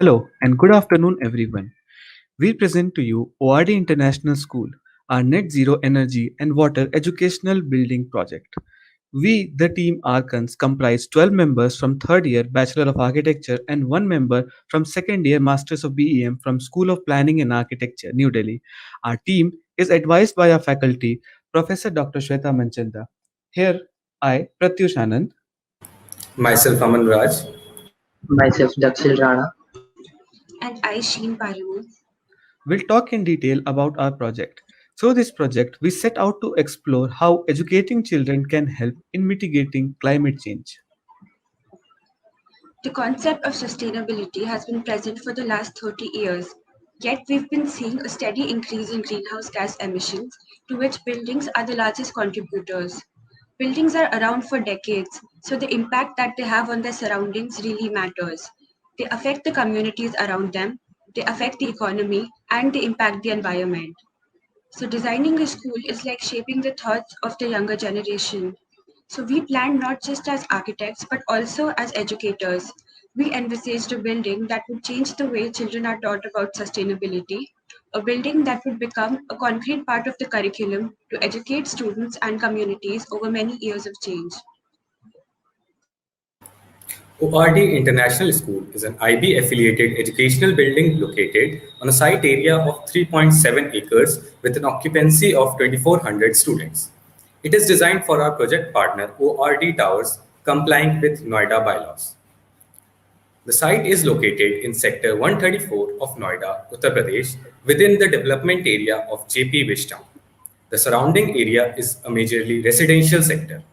Hello and good afternoon, everyone. We present to you ORD International School, our net zero energy and water educational building project. We, the team Archons, comprise 12 members from third year Bachelor of Architecture and one member from second year Masters of BEM from School of Planning and Architecture, New Delhi. Our team is advised by our faculty, Professor Dr. Shweta Manchanda. Here, I, Pratyush Anand, Myself, Aman Raj. Myself, Dakshil Rana. And I, Sheen Paru. we'll talk in detail about our project. Through this project, we set out to explore how educating children can help in mitigating climate change. The concept of sustainability has been present for the last 30 years, yet we've been seeing a steady increase in greenhouse gas emissions, to which buildings are the largest contributors. Buildings are around for decades, so the impact that they have on their surroundings really matters. They affect the communities around them, they affect the economy, and they impact the environment. So, designing a school is like shaping the thoughts of the younger generation. So, we planned not just as architects but also as educators. We envisaged a building that would change the way children are taught about sustainability, a building that would become a concrete part of the curriculum to educate students and communities over many years of change. ORD International School is an IB affiliated educational building located on a site area of 3.7 acres with an occupancy of 2,400 students. It is designed for our project partner ORD Towers, complying with Noida bylaws. The site is located in Sector 134 of Noida, Uttar Pradesh, within the development area of JP Wishtown. The surrounding area is a majorly residential sector.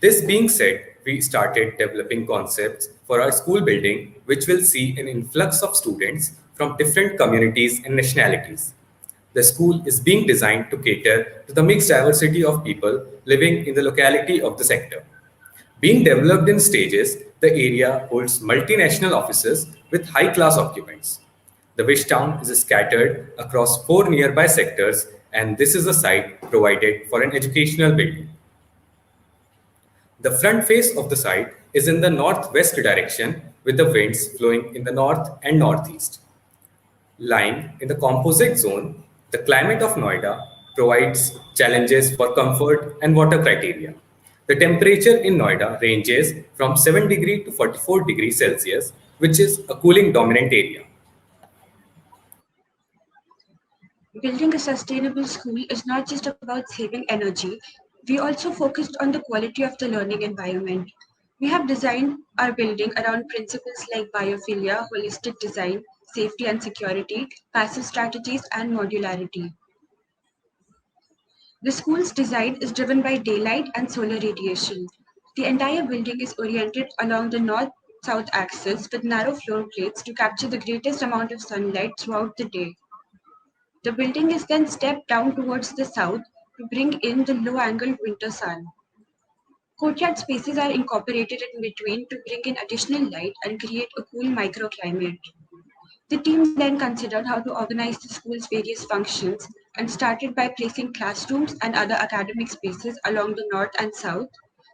This being said, we started developing concepts for our school building, which will see an influx of students from different communities and nationalities. The school is being designed to cater to the mixed diversity of people living in the locality of the sector. Being developed in stages, the area holds multinational offices with high class occupants. The wish town is scattered across four nearby sectors, and this is a site provided for an educational building. The front face of the site is in the northwest direction with the winds flowing in the north and northeast. Lying in the composite zone, the climate of Noida provides challenges for comfort and water criteria. The temperature in Noida ranges from 7 degree to 44 degrees Celsius, which is a cooling dominant area. Building a sustainable school is not just about saving energy, we also focused on the quality of the learning environment. We have designed our building around principles like biophilia, holistic design, safety and security, passive strategies, and modularity. The school's design is driven by daylight and solar radiation. The entire building is oriented along the north south axis with narrow floor plates to capture the greatest amount of sunlight throughout the day. The building is then stepped down towards the south to bring in the low-angled winter sun. Courtyard spaces are incorporated in between to bring in additional light and create a cool microclimate. The team then considered how to organize the school's various functions and started by placing classrooms and other academic spaces along the north and south.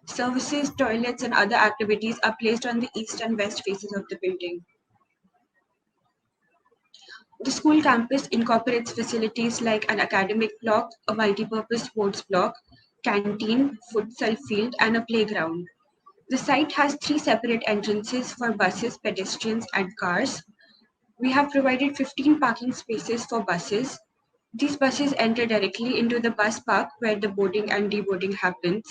Services, toilets, and other activities are placed on the east and west faces of the building. The school campus incorporates facilities like an academic block, a multipurpose sports block, canteen, futsal field, and a playground. The site has three separate entrances for buses, pedestrians, and cars. We have provided 15 parking spaces for buses. These buses enter directly into the bus park where the boarding and deboarding happens.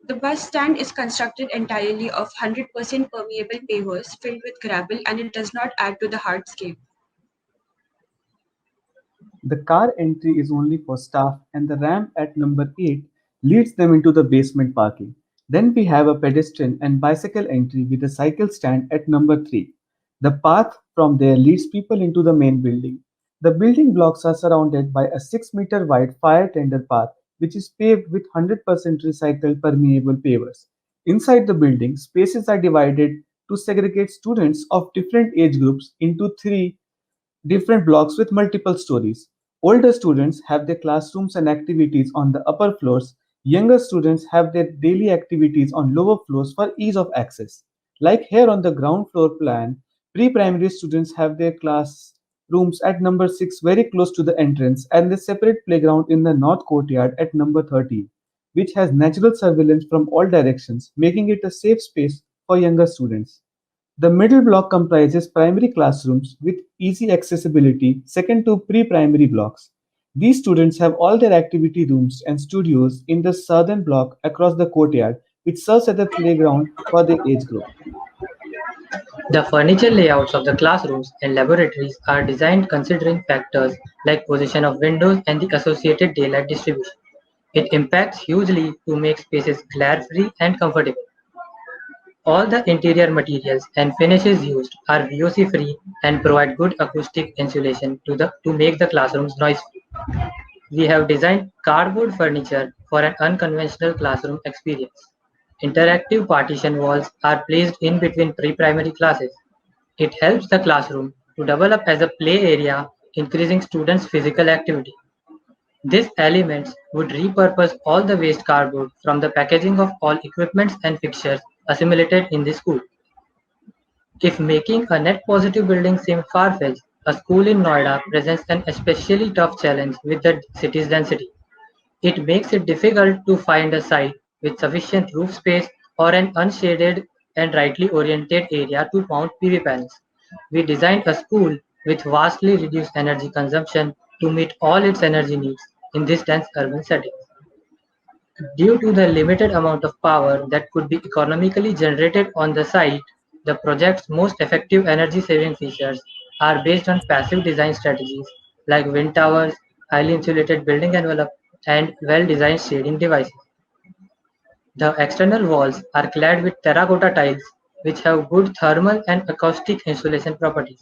The bus stand is constructed entirely of 100% permeable pavers filled with gravel, and it does not add to the hardscape. The car entry is only for staff, and the ramp at number 8 leads them into the basement parking. Then we have a pedestrian and bicycle entry with a cycle stand at number 3. The path from there leads people into the main building. The building blocks are surrounded by a 6-meter wide fire tender path, which is paved with 100% recycled permeable pavers. Inside the building, spaces are divided to segregate students of different age groups into three different blocks with multiple stories. Older students have their classrooms and activities on the upper floors. Younger students have their daily activities on lower floors for ease of access. Like here on the ground floor plan, Pre-primary students have their class rooms at number 6 very close to the entrance and the separate playground in the north courtyard at number 13, which has natural surveillance from all directions, making it a safe space for younger students. The middle block comprises primary classrooms with easy accessibility second to pre-primary blocks. These students have all their activity rooms and studios in the southern block across the courtyard, which serves as a playground for the age group. The furniture layouts of the classrooms and laboratories are designed considering factors like position of windows and the associated daylight distribution. It impacts hugely to make spaces glare-free and comfortable. All the interior materials and finishes used are VOC-free and provide good acoustic insulation to make the classrooms noise-free. We have designed cardboard furniture for an unconventional classroom experience. Interactive partition walls are placed in between pre-primary classes. It helps the classroom to develop as a play area, increasing students' physical activity. These elements would repurpose all the waste cardboard from the packaging of all equipments and fixtures assimilated in the school. If making a net positive building seems far-fetched, a school in Noida presents an especially tough challenge with the city's density. It makes it difficult to find a site with sufficient roof space or an unshaded and rightly oriented area to mount PV panels. We designed a school with vastly reduced energy consumption to meet all its energy needs in this dense urban setting. Due to the limited amount of power that could be economically generated on the site, the project's most effective energy-saving features are based on passive design strategies like wind towers, highly insulated building envelope, and well-designed shading devices. The external walls are clad with terracotta tiles, which have good thermal and acoustic insulation properties.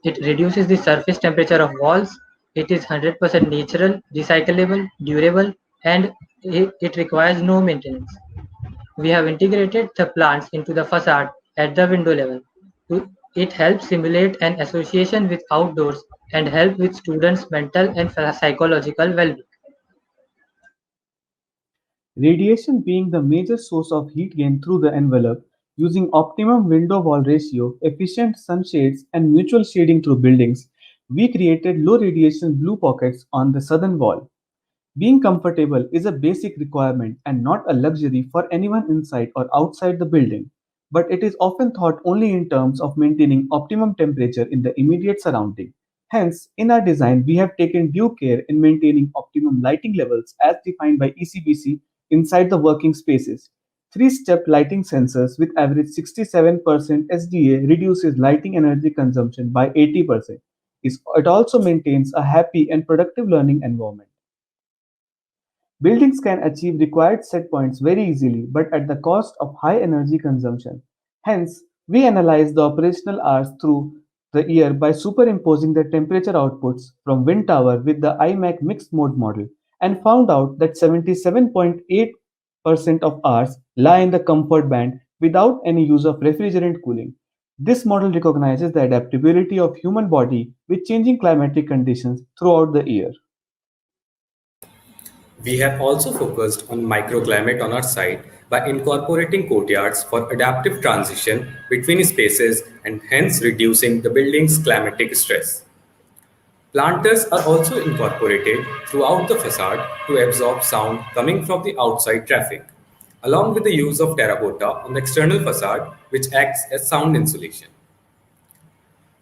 It reduces the surface temperature of walls. It is 100% natural, recyclable, durable, and it requires no maintenance. We have integrated the plants into the facade at the window level. It helps simulate an association with outdoors and help with students' mental and psychological well-being. Radiation being the major source of heat gain through the envelope, using optimum window-wall ratio, efficient sunshades, and mutual shading through buildings, we created low radiation blue pockets on the southern wall. Being comfortable is a basic requirement and not a luxury for anyone inside or outside the building, but it is often thought only in terms of maintaining optimum temperature in the immediate surrounding. Hence, in our design, we have taken due care in maintaining optimum lighting levels as defined by ECBC inside the working spaces. Three-step lighting sensors with average 67% SDA reduces lighting energy consumption by 80%. It also maintains a happy and productive learning environment. Buildings can achieve required set points very easily, but at the cost of high energy consumption. Hence, we analyze the operational hours through the year by superimposing the temperature outputs from wind tower with the IMAC mixed mode model and found out that 77.8% of hours lie in the comfort band without any use of refrigerant cooling. This model recognizes the adaptability of human body with changing climatic conditions throughout the year. We have also focused on microclimate on our site by incorporating courtyards for adaptive transition between spaces and hence reducing the building's climatic stress. Planters are also incorporated throughout the facade to absorb sound coming from the outside traffic, along with the use of terracotta on the external facade, which acts as sound insulation.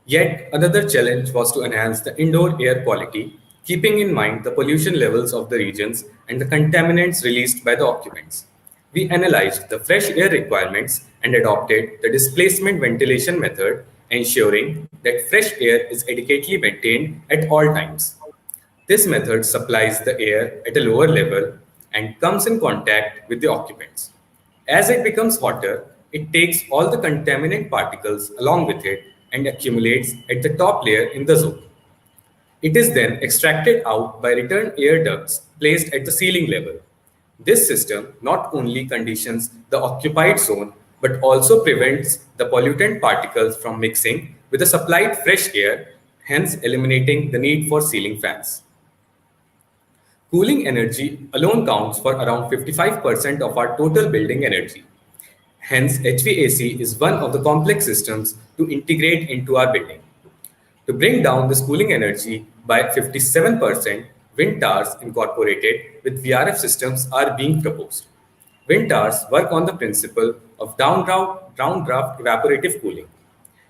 Yet another challenge was to enhance the indoor air quality, keeping in mind the pollution levels of the regions and the contaminants released by the occupants. We analyzed the fresh air requirements and adopted the displacement ventilation method, ensuring that fresh air is adequately maintained at all times. This method supplies the air at a lower level and comes in contact with the occupants. As it becomes hotter, it takes all the contaminant particles along with it and accumulates at the top layer in the zone. It is then extracted out by return air ducts placed at the ceiling level. This system not only conditions the occupied zone but also prevents the pollutant particles from mixing with the supplied fresh air, hence eliminating the need for ceiling fans. Cooling energy alone counts for around 55% of our total building energy. Hence, HVAC is one of the complex systems to integrate into our building. To bring down this cooling energy by 57%, wind towers incorporated with VRF systems are being proposed. Wind towers work on the principle of downdraft evaporative cooling.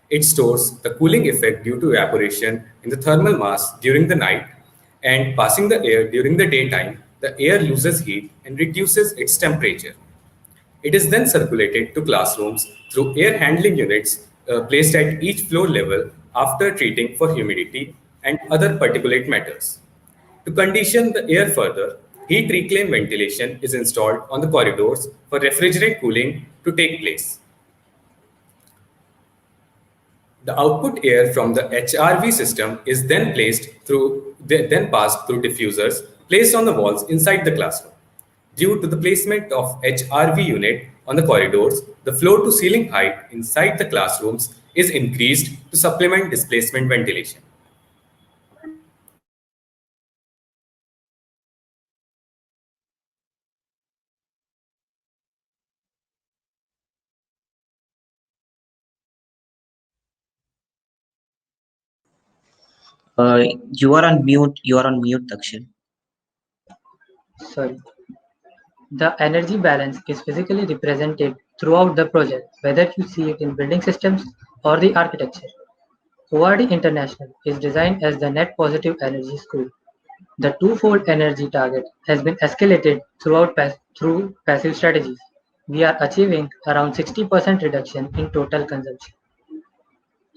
It stores the cooling effect due to evaporation in the thermal mass during the night, and passing the air during the daytime, the air loses heat and reduces its temperature. It is then circulated to classrooms through air handling units placed at each floor level after treating for humidity and other particulate matters. To condition the air further, heat reclaim ventilation is installed on the corridors for refrigerant cooling to take place. The output air from the HRV system is then passed through diffusers placed on the walls inside the classroom. Due to the placement of HRV unit on the corridors, the floor to ceiling height inside the classrooms is increased to supplement displacement ventilation. You are on mute. You are on mute, Dakshin. Sorry. The energy balance is physically represented throughout the project, whether you see it in building systems or the architecture. ORD International is designed as the net positive energy school. The twofold energy target has been escalated through passive strategies. We are achieving around 60% reduction in total consumption.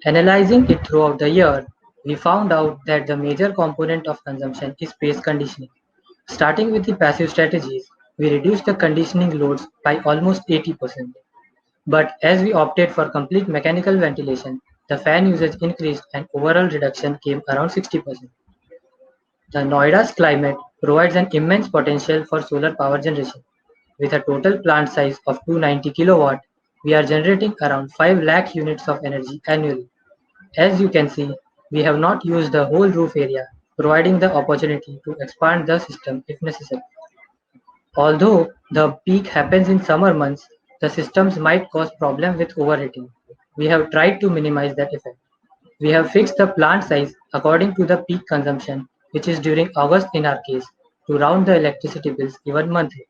Analyzing it throughout the year, we found out that the major component of consumption is space conditioning. Starting with the passive strategies, we reduced the conditioning loads by almost 80%. But as we opted for complete mechanical ventilation, the fan usage increased and overall reduction came around 60%. The Noida's climate provides an immense potential for solar power generation. With a total plant size of 290 kilowatt, we are generating around 5 lakh units of energy annually. As you can see, we have not used the whole roof area, providing the opportunity to expand the system if necessary. Although the peak happens in summer months, the systems might cause problems with overheating. We have tried to minimize that effect. We have fixed the plant size according to the peak consumption, which is during August in our case, to round the electricity bills even monthly.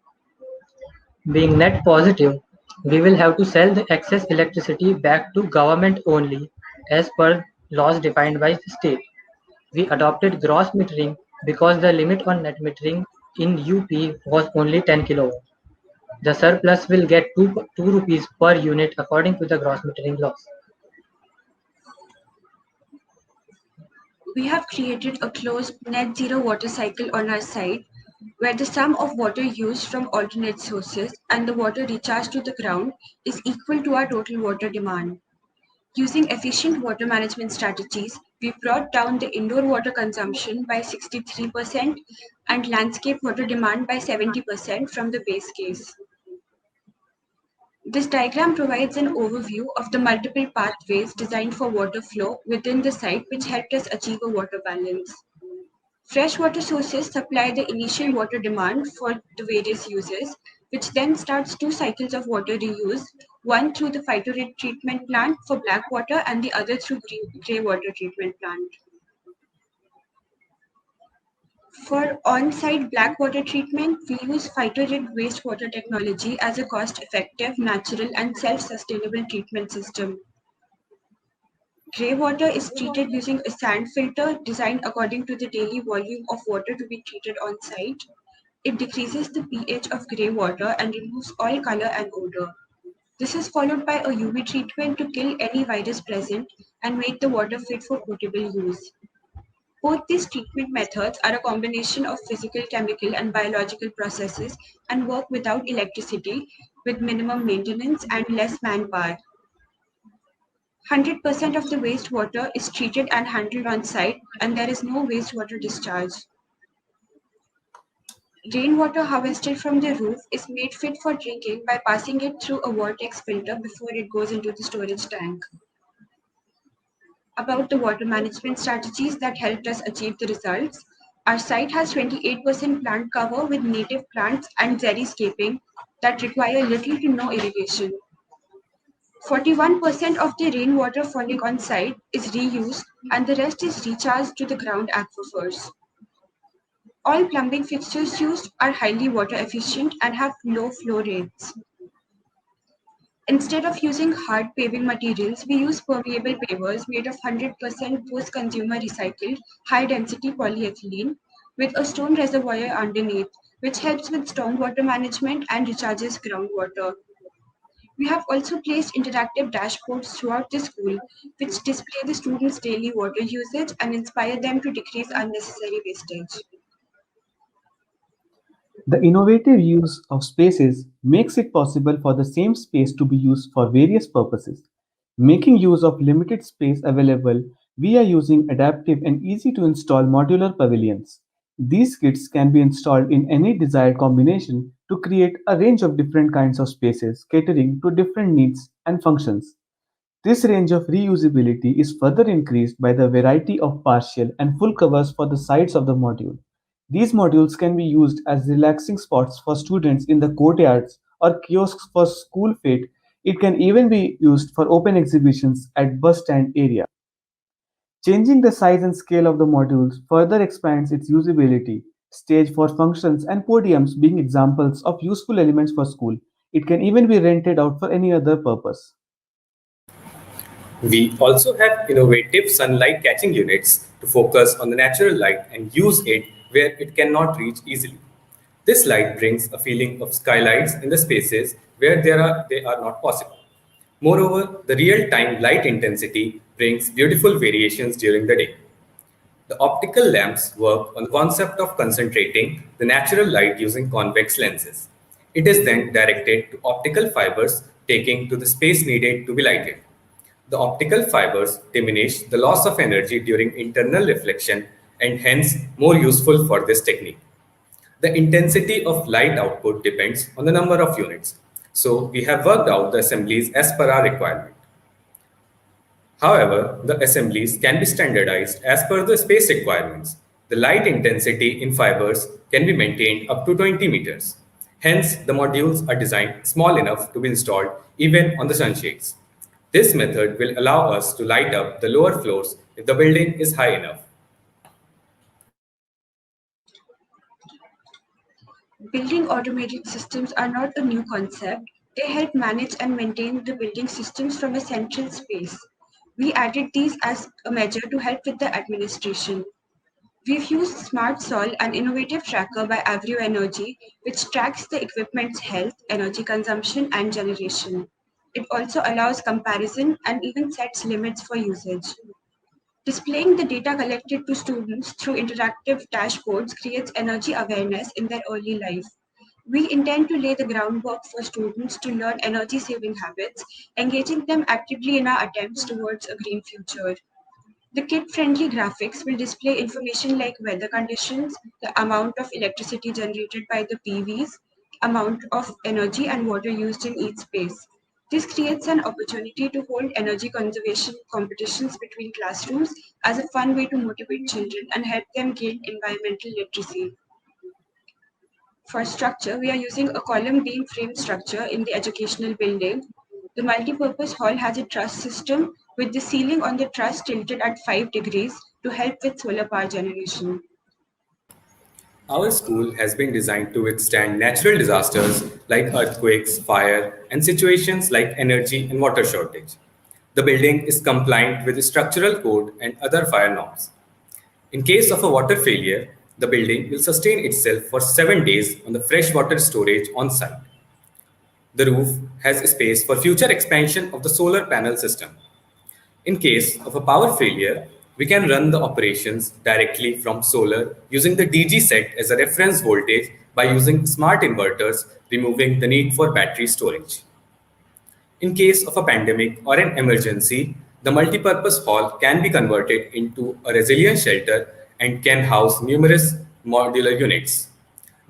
Being net positive, we will have to sell the excess electricity back to government only as per laws defined by the state. We adopted gross metering because the limit on net metering in UP was only 10 kilowatt. The surplus will get 2 rupees per unit according to the gross metering laws. We have created a closed net zero water cycle on our site where the sum of water used from alternate sources and the water recharged to the ground is equal to our total water demand. Using efficient water management strategies, we brought down the indoor water consumption by 63% and landscape water demand by 70% from the base case. This diagram provides an overview of the multiple pathways designed for water flow within the site which helped us achieve a water balance. Freshwater sources supply the initial water demand for the various uses, which then starts 2 cycles of water reuse, one through the phytorate treatment plant for black water and the other through grey water treatment plant. For on-site black water treatment, we use phytorate wastewater technology as a cost-effective, natural and self-sustainable treatment system. Grey water is treated using a sand filter designed according to the daily volume of water to be treated on site. It decreases the pH of grey water and removes all color and odor. This is followed by a UV treatment to kill any virus present and make the water fit for potable use. Both these treatment methods are a combination of physical, chemical, and biological processes and work without electricity with minimum maintenance and less manpower. 100% of the wastewater is treated and handled on site, and there is no wastewater discharge. Rainwater harvested from the roof is made fit for drinking by passing it through a vortex filter before it goes into the storage tank. About the water management strategies that helped us achieve the results, our site has 28% plant cover with native plants and xeriscaping that require little to no irrigation. 41% of the rainwater falling on site is reused and the rest is recharged to the ground aquifers. All plumbing fixtures used are highly water efficient and have low flow rates. Instead of using hard paving materials, we use permeable pavers made of 100% post-consumer recycled high-density polyethylene with a stone reservoir underneath, which helps with stormwater management and recharges groundwater. We have also placed interactive dashboards throughout the school, which display the students' daily water usage and inspire them to decrease unnecessary wastage. The innovative use of spaces makes it possible for the same space to be used for various purposes. Making use of limited space available, we are using adaptive and easy to install modular pavilions. These kits can be installed in any desired combination to create a range of different kinds of spaces catering to different needs and functions. This range of reusability is further increased by the variety of partial and full covers for the sides of the module. These modules can be used as relaxing spots for students in the courtyards or kiosks for school fete. It can even be used for open exhibitions at bus stand area. Changing the size and scale of the modules further expands its usability. Stage for functions and podiums being examples of useful elements for school. It can even be rented out for any other purpose. We also have innovative sunlight catching units to focus on the natural light and use it where it cannot reach easily. This light brings a feeling of skylights in the spaces where they are not possible. Moreover, the real-time light intensity brings beautiful variations during the day. The optical lamps work on the concept of concentrating the natural light using convex lenses. It is then directed to optical fibers taking to the space needed to be lighted. The optical fibers diminish the loss of energy during internal reflection and hence more useful for this technique. The intensity of light output depends on the number of units. So we have worked out the assemblies as per our requirement. However, the assemblies can be standardized as per the space requirements. The light intensity in fibers can be maintained up to 20 meters. Hence, the modules are designed small enough to be installed even on the sunshades. This method will allow us to light up the lower floors if the building is high enough. Building automated systems are not a new concept. They help manage and maintain the building systems from a central space. We added these as a measure to help with the administration. We've used Smart Sol, an innovative tracker by Avrio Energy, which tracks the equipment's health, energy consumption, and generation. It also allows comparison and even sets limits for usage. Displaying the data collected to students through interactive dashboards creates energy awareness in their early life. We intend to lay the groundwork for students to learn energy saving habits, engaging them actively in our attempts towards a green future. The kid-friendly graphics will display information like weather conditions, the amount of electricity generated by the PVs, amount of energy and water used in each space. This creates an opportunity to hold energy conservation competitions between classrooms as a fun way to motivate children and help them gain environmental literacy. For structure, we are using a column beam frame structure in the educational building. The multipurpose hall has a truss system with the ceiling on the truss tilted at 5 degrees to help with solar power generation. Our school has been designed to withstand natural disasters like earthquakes, fire, and situations like energy and water shortage. The building is compliant with the structural code and other fire norms. In case of a water failure, the building will sustain itself for 7 days on the freshwater storage on site. The roof has space for future expansion of the solar panel system. In case of a power failure, we can run the operations directly from solar using the DG set as a reference voltage by using smart inverters, removing the need for battery storage. In case of a pandemic or an emergency, the multipurpose hall can be converted into a resilient shelter and can house numerous modular units.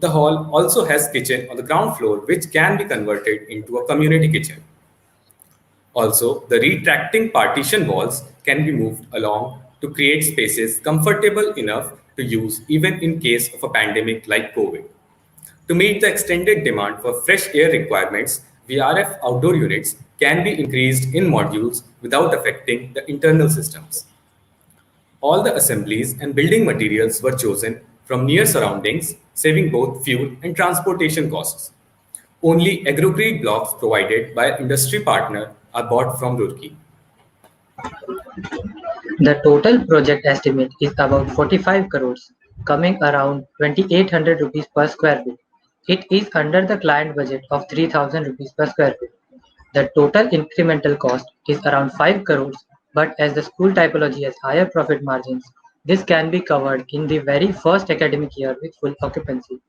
The hall also has kitchen on the ground floor which can be converted into a community kitchen. Also, the retracting partition walls can be moved along to create spaces comfortable enough to use even in case of a pandemic like COVID. To meet the extended demand for fresh air requirements, VRF outdoor units can be increased in modules without affecting the internal systems. All the assemblies and building materials were chosen from near surroundings, saving both fuel and transportation costs. Only agrocrete blocks provided by industry partner are bought from Roorkee. The total project estimate is about 45 crores, coming around 2800 rupees per square feet. It is under the client budget of 3000 rupees per square feet. The total incremental cost is around 5 crores, but as the school typology has higher profit margins, this can be covered in the very first academic year with full occupancy.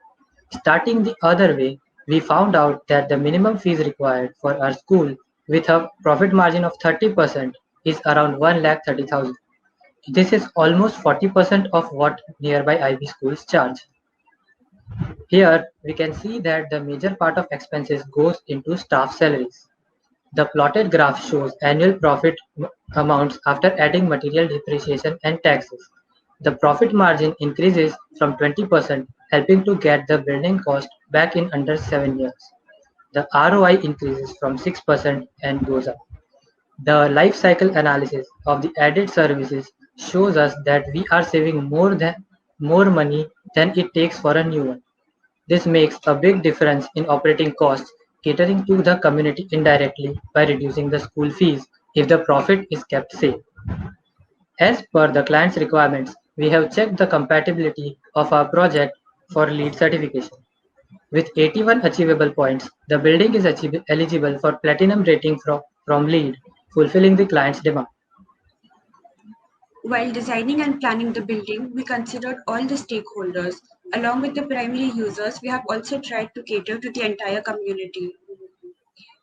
Starting the other way, we found out that the minimum fees required for our school with a profit margin of 30% is around 1,30,000. This is almost 40% of what nearby IB schools charge. Here, we can see that the major part of expenses goes into staff salaries. The plotted graph shows annual profit amounts after adding material depreciation and taxes. The profit margin increases from 20%, helping to get the building cost back in under 7 years. The ROI increases from 6% and goes up. The life cycle analysis of the added services shows us that we are saving more money than it takes for a new one. This makes a big difference in operating costs, catering to the community indirectly by reducing the school fees if the profit is kept safe. As per the client's requirements, we have checked the compatibility of our project for LEED certification. With 81 achievable points, the building is eligible for platinum rating from LEED, fulfilling the client's demand. While designing and planning the building, we considered all the stakeholders. Along with the primary users, we have also tried to cater to the entire community.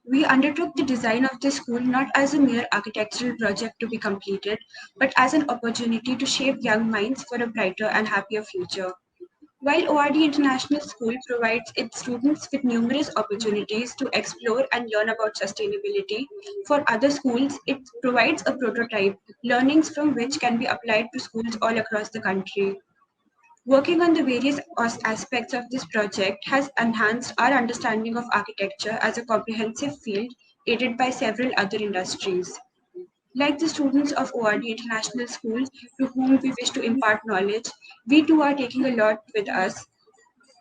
We undertook the design of the school not as a mere architectural project to be completed, but as an opportunity to shape young minds for a brighter and happier future. While ORD International School provides its students with numerous opportunities to explore and learn about sustainability, for other schools it provides a prototype, learnings from which can be applied to schools all across the country. Working on the various aspects of this project has enhanced our understanding of architecture as a comprehensive field aided by several other industries. Like the students of ORD International School to whom we wish to impart knowledge, we too are taking a lot with us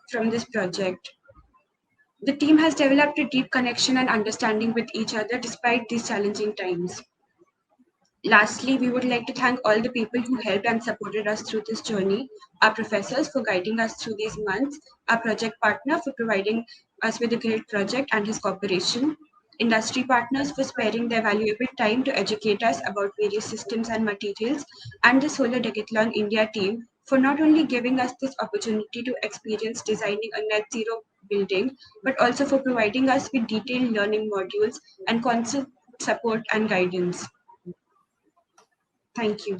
from this project. The team has developed a deep connection and understanding with each other despite these challenging times. Lastly, we would like to thank all the people who helped and supported us through this journey, our professors for guiding us through these months, our project partner for providing us with a great project and his cooperation, industry partners for sparing their valuable time to educate us about various systems and materials, and the Solar Decathlon India team for not only giving us this opportunity to experience designing a net zero building, but also for providing us with detailed learning modules and constant support and guidance. Thank you.